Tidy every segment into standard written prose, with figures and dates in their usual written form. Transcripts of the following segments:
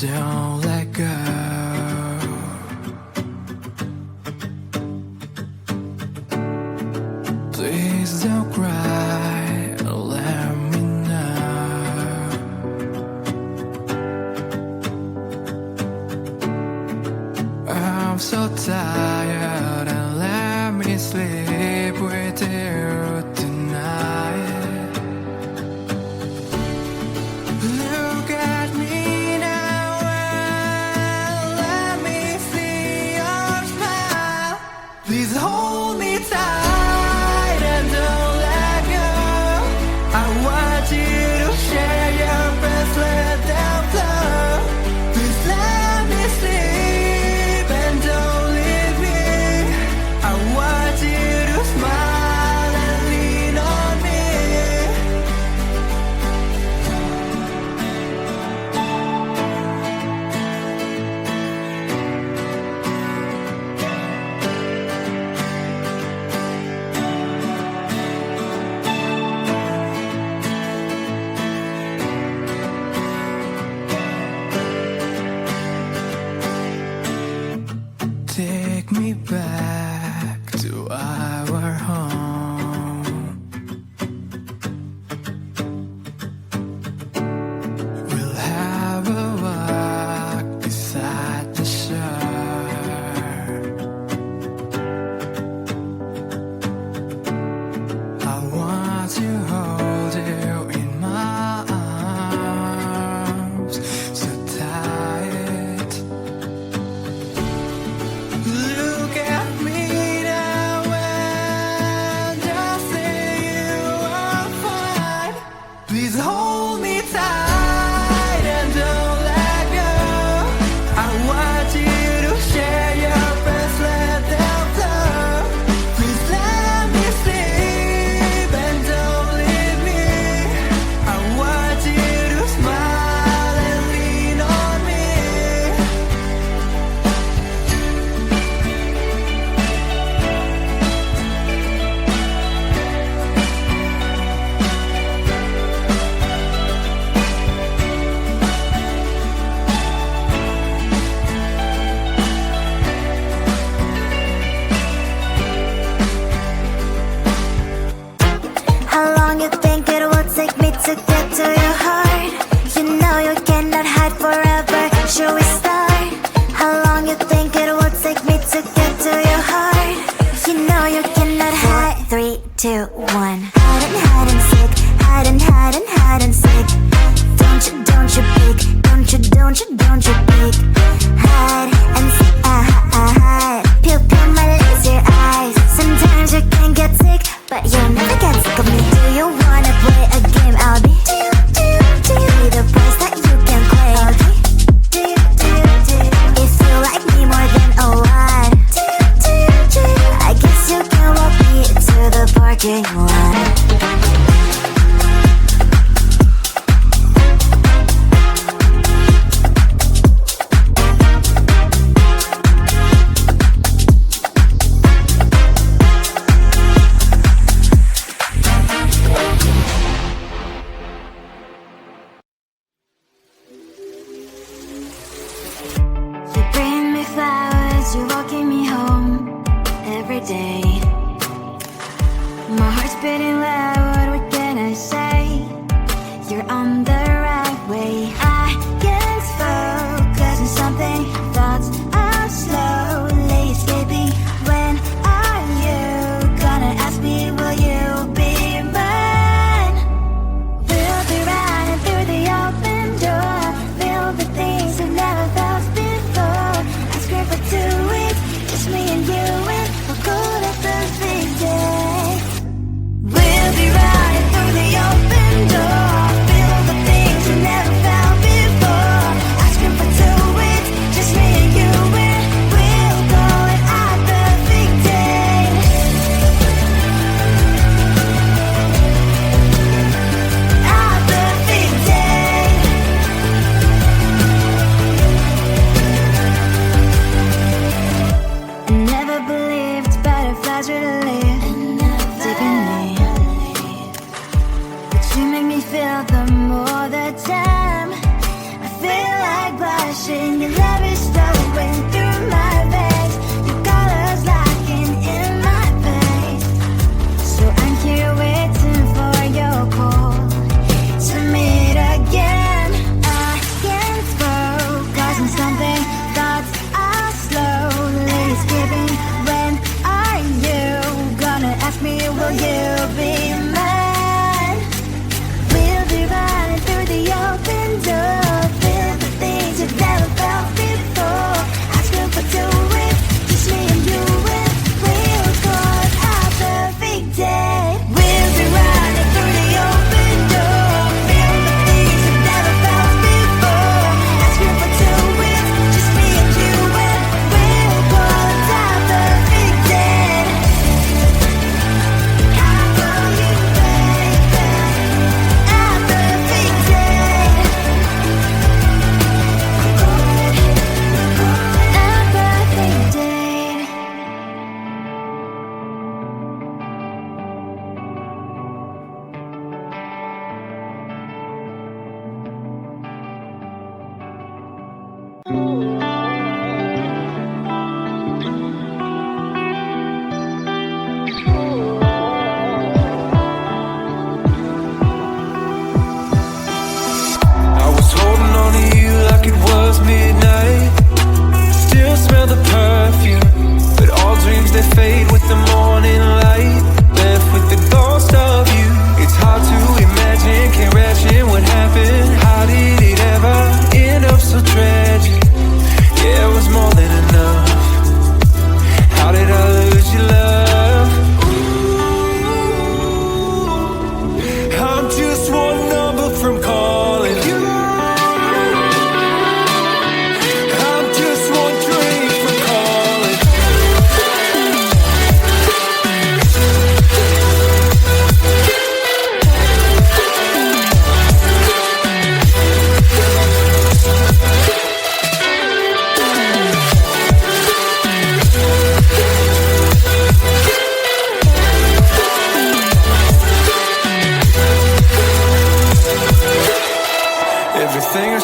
don't let go. Please don't cry, let me know. I'm so tired and let me sleep with you tonight. Look at me now and let me see your smile. Please hold me tight and don't let go. I want you to share your breath, let them flow. Please let me sleep and don't leave me. I want you to smile and lean on me. Take me back to our home. We'll have a walk beside the shore. I want to hold you in my arms so tight. Look at me now and just say you are fine. Please hold me tight and don't let go. I want you to share your breath, let them flow. Please let me sleep and don't leave me. I want you to smile and lean on me. How long you think it will take me to get to your heart? You know you cannot hide forever. Should we start? How long you think it will take me to get to your heart? You know you cannot hide. 3, 2, 1. Hide and seek. Hide and seek. Don't you peek. Don't you peek. Hide and seek. Hide. Pupil my laser eyes. Sometimes you can get sick, but you'll never get sick of me. Do you wanna play a game? I'll be the place that you can play. If you like me more than a lot, I guess you can walk me to the parking lot. You bring me flowers, you're walking me home every day. My heart's beating loud, what can I say? You're on the right way. I can't focus on something, thoughts are slowly escaping. When are you gonna ask me, will you be mine? We'll be running through the open door, filled with things we've never felt before. I scream for 2 weeks, just me and you with a cold and perfect day. We'll be running through the open door, filled with things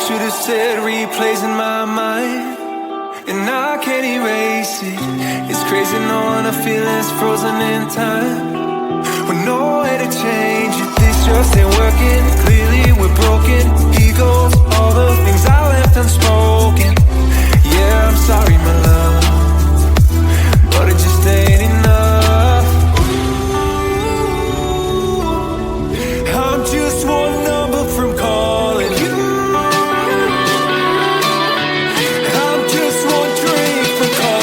should have said replays in my mind, and I can't erase it. It's crazy knowing a feeling's frozen in time, with no way to change it. This just ain't working. Clearly we're broken. Egos, all the things I left unspoken. Yeah, I'm sorry, my love, but it just ain't enough. I'm just one number from calling you. I'm just one drink from calling.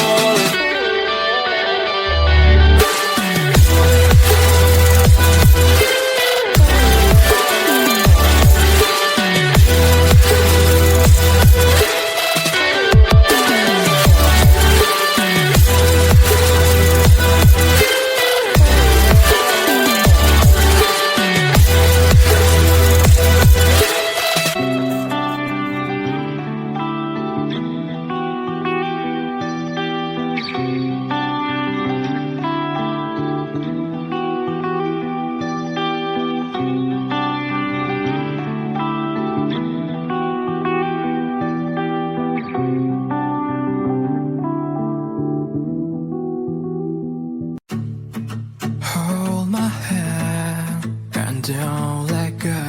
Hold my hand and don't let go.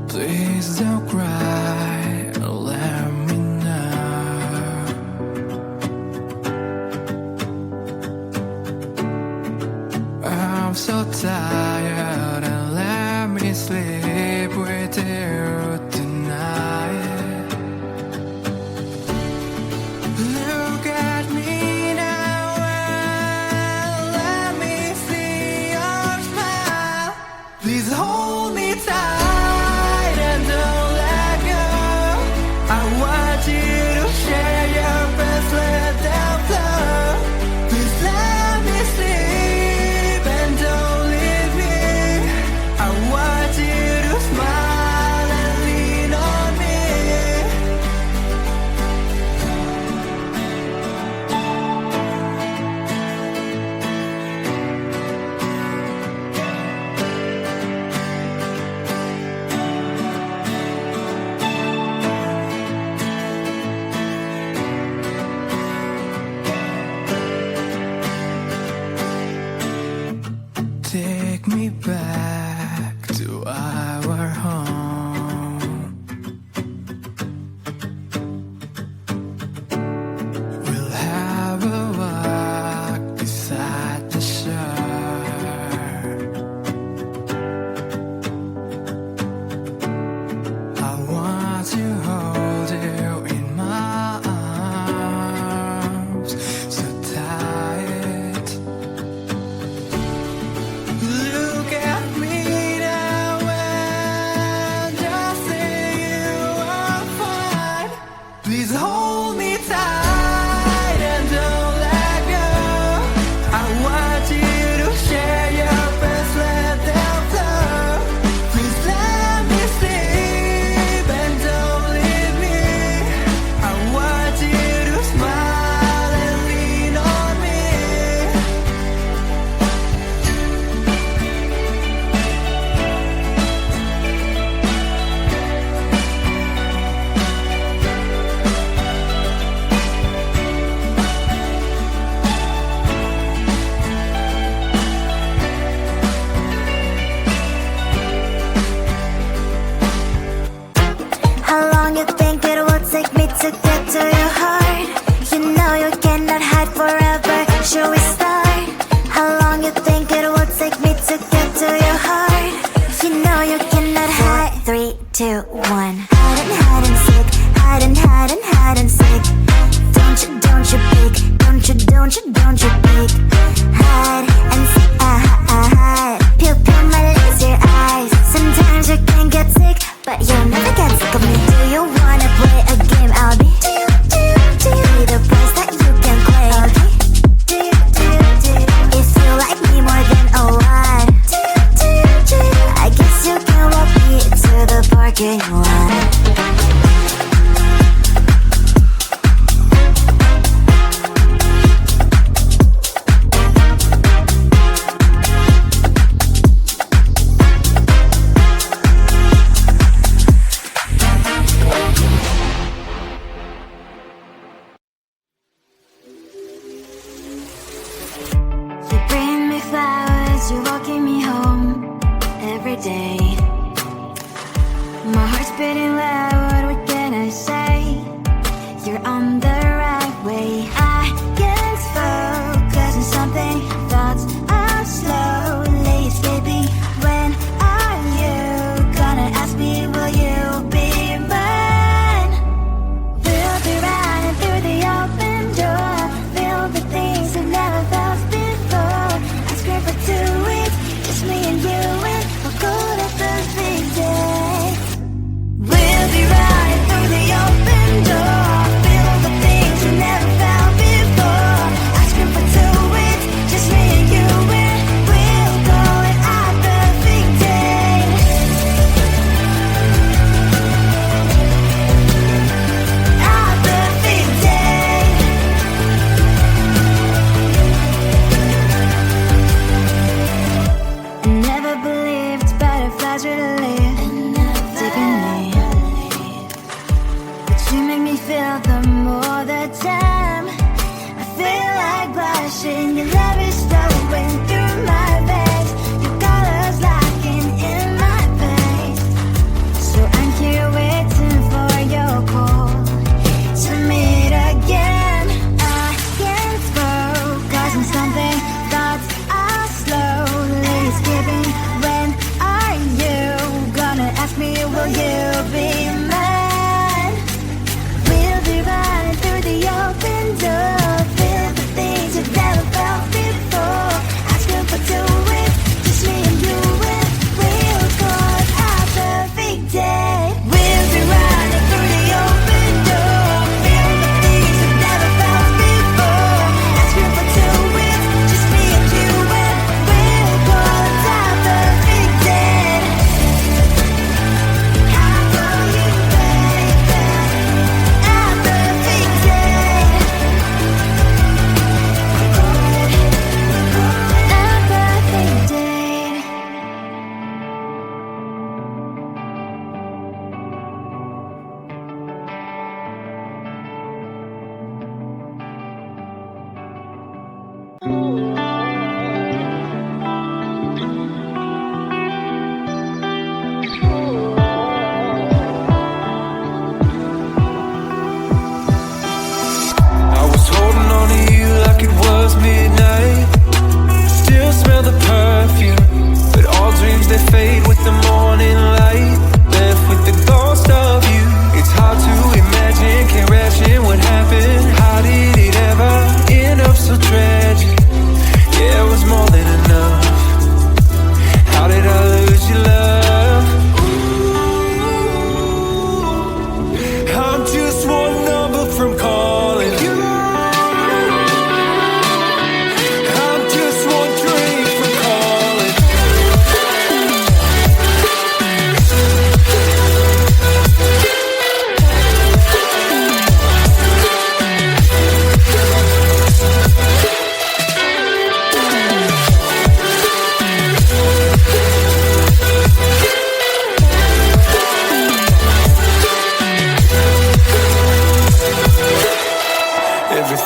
Please don't cry, let me know. I'm so tired, and let me sleep with you tonight. Look at me now and let me see your smile. Please hold me tight and don't let go. I want you to share your breath, let them flow. Please let me sleep and don't leave me. I want you to smile and lean on me. Take me back to our home. We'll have a walk beside the shore. I want to hold you in my arms so tight. Look at me now and just say you are fine. Please hold me tight and don't let go. I want you to share your breath, let them flow. Please let me sleep and don't leave me. I want you to smile and lean on me. How long you think it will take me to get to your heart? You know you cannot hide forever. Should we start? How long you think it will take me to get to your heart? You know you cannot hide. 4, 3, 2, 1. Hide and seek. Hide and seek. Don't you peek. Don't you peek. Hide and seek. Hide. Pupil my laser eyes. Sometimes you can get sick, but you'll never get sick of me. Do you wanna play a game? I'll be the place that you can claim. If you like me more than a lot, I guess you can walk me to the parking lot.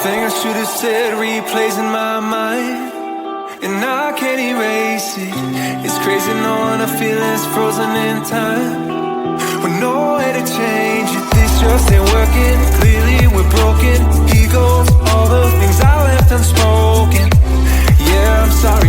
thing I should have said replays in my mind, and I can't erase it. It's crazy knowing our feelings frozen in time, with no way to change it. This just ain't working. Clearly we're broken. Egos, all the things I left unspoken. Yeah, I'm sorry